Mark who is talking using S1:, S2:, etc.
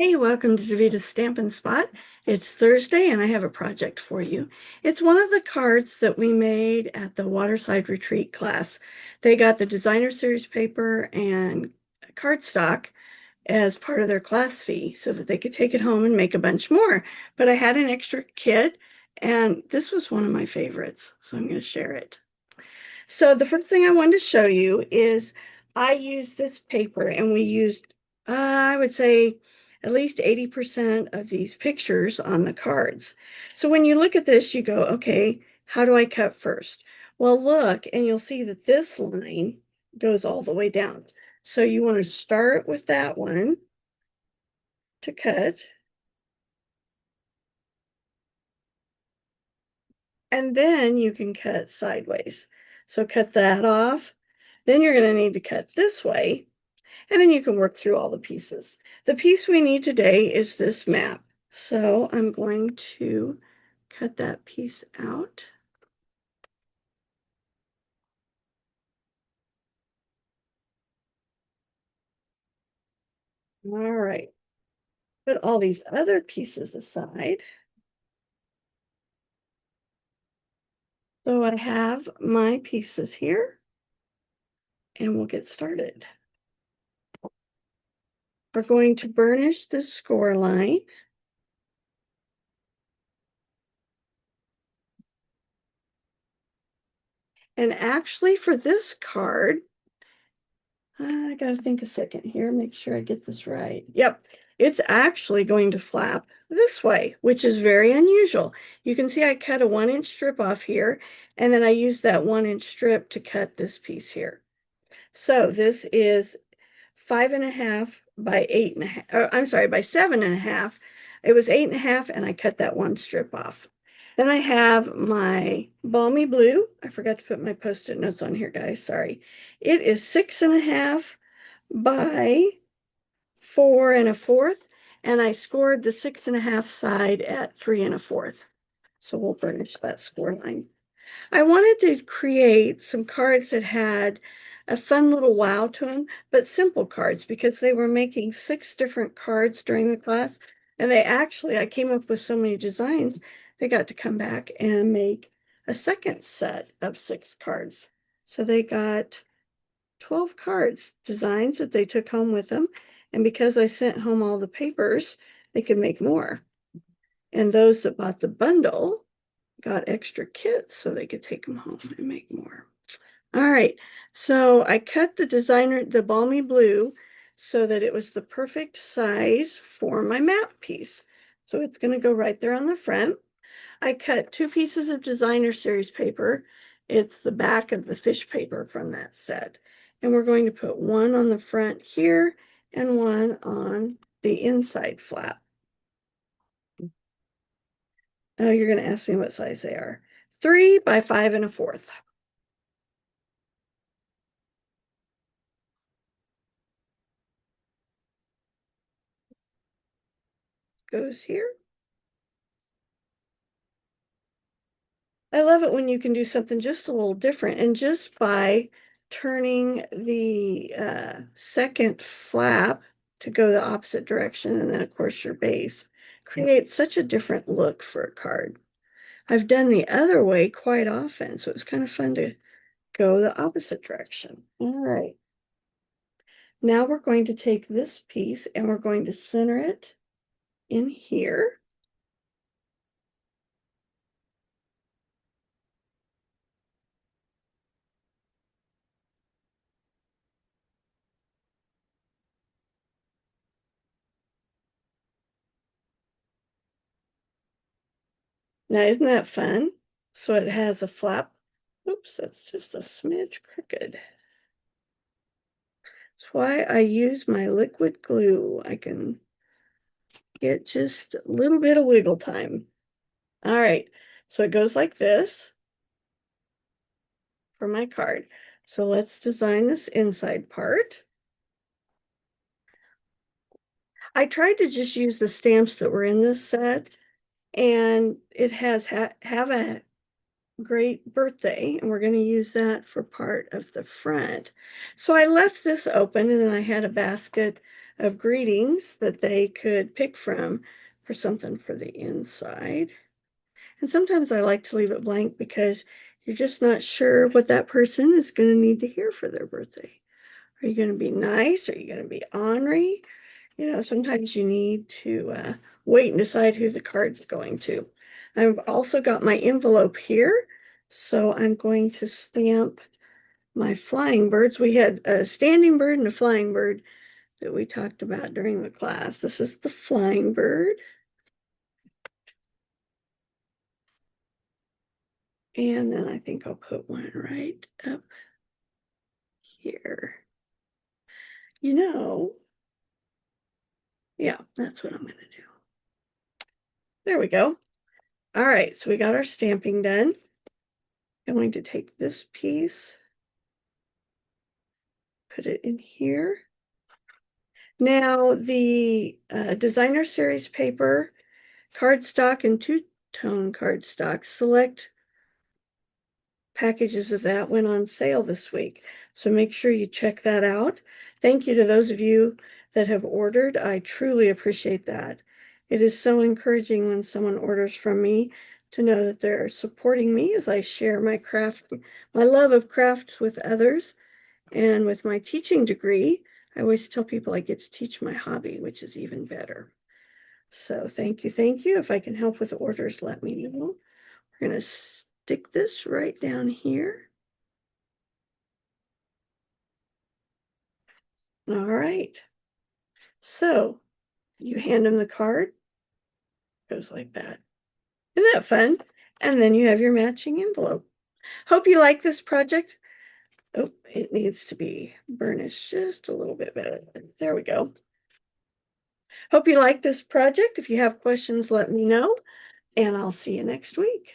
S1: Hey, welcome to Davita's Stampin' Spot. It's Thursday and I have a project for you. It's one of the cards that we made at the Waterside Retreat class. They got the designer series paper and cardstock as part of their class fee so that they could take it home and make a bunch more. But I had an extra kit and this was one of my favorites, so I'm going to share it. So the first thing I wanted to show you is I used this paper and we used, I would say, at least 80% of these pictures on the cards. So when you look at this, you go, okay, how do I cut first? Well, look, and you'll see that this line goes all the way down. So you want to start with that one to cut, and then you can cut sideways. So cut that off. Then you're going to need to cut this way. And then you can work through all the pieces. The piece we need today is this map. So I'm going to cut that piece out. All right, put all these other pieces aside. So I have my pieces here and we'll get started. We're going to burnish this score line. And actually for this card, I gotta think a second here, make sure I get this right. Yep, it's actually going to flap this way, which is very unusual. You can see I cut a 1-inch strip off here, and then I used that 1-inch strip to cut this piece here. So this is 5.5 by 8.5, I'm sorry, by 7.5. It was 8.5, and I cut that one strip off. Then I have my balmy blue. I forgot to put my post-it notes on here, guys. Sorry. It is 6.5 by 4 1/4, and I scored the 6.5 side at 3 1/4. So we'll burnish that score line. I wanted to create some cards that had a fun little wow to them, but simple cards because they were making 6 different cards during the class. And I came up with so many designs, they got to come back and make a second set of 6 cards. So they got 12 cards, designs that they took home with them. And because I sent home all the papers, they could make more. And those that bought the bundle got extra kits so they could take them home and make more. All right, so I cut the balmy blue, so that it was the perfect size for my map piece. So it's going to go right there on the front. I cut 2 pieces of designer series paper. It's the back of the fish paper from that set. And we're going to put one on the front here and one on the inside flap. Oh, you're going to ask me what size they are. 3 by 5 1/4. Goes here. I love it when you can do something just a little different. And just by turning the second flap to go the opposite direction, and then of course your base, creates such a different look for a card. I've done the other way quite often, so it's kind of fun to go the opposite direction. All right. Now we're going to take this piece and we're going to center it in here. Now, isn't that fun? So it has a flap. Oops, that's just a smidge crooked. That's why I use my liquid glue. I can get just a little bit of wiggle time. All right, so it goes like this for my card. So let's design this inside part. I tried to just use the stamps that were in this set, and it has have a great birthday, and we're going to use that for part of the front. So I left this open, and then I had a basket of greetings that they could pick from for something for the inside. And sometimes I like to leave it blank because you're just not sure what that person is going to need to hear for their birthday. Are you going to be nice? Are you going to be ornery? You know, sometimes you need to wait and decide who the card's going to. I've also got my envelope here, so I'm going to stamp my flying birds. We had a standing bird and a flying bird that we talked about during the class. This is the flying bird. And then I think I'll put one right up here. You know, yeah, that's what I'm going to do. There we go. All right, so we got our stamping done. I'm going to take this piece, put it in here. Now, the designer series paper, cardstock, and two-tone cardstock, select packages of that went on sale this week. So make sure you check that out. Thank you to those of you that have ordered. I truly appreciate that. It is so encouraging when someone orders from me to know that they're supporting me as I share my craft, my love of craft with others. And with my teaching degree, I always tell people I get to teach my hobby, which is even better. So thank you, thank you. If I can help with orders, let me know. We're going to stick this right down here. All right. So you hand them the card. Goes like that. Isn't that fun? And then you have your matching envelope. Hope you like this project. Oh, it needs to be burnished just a little bit better. There we go. Hope you like this project. If you have questions, let me know, and I'll see you next week.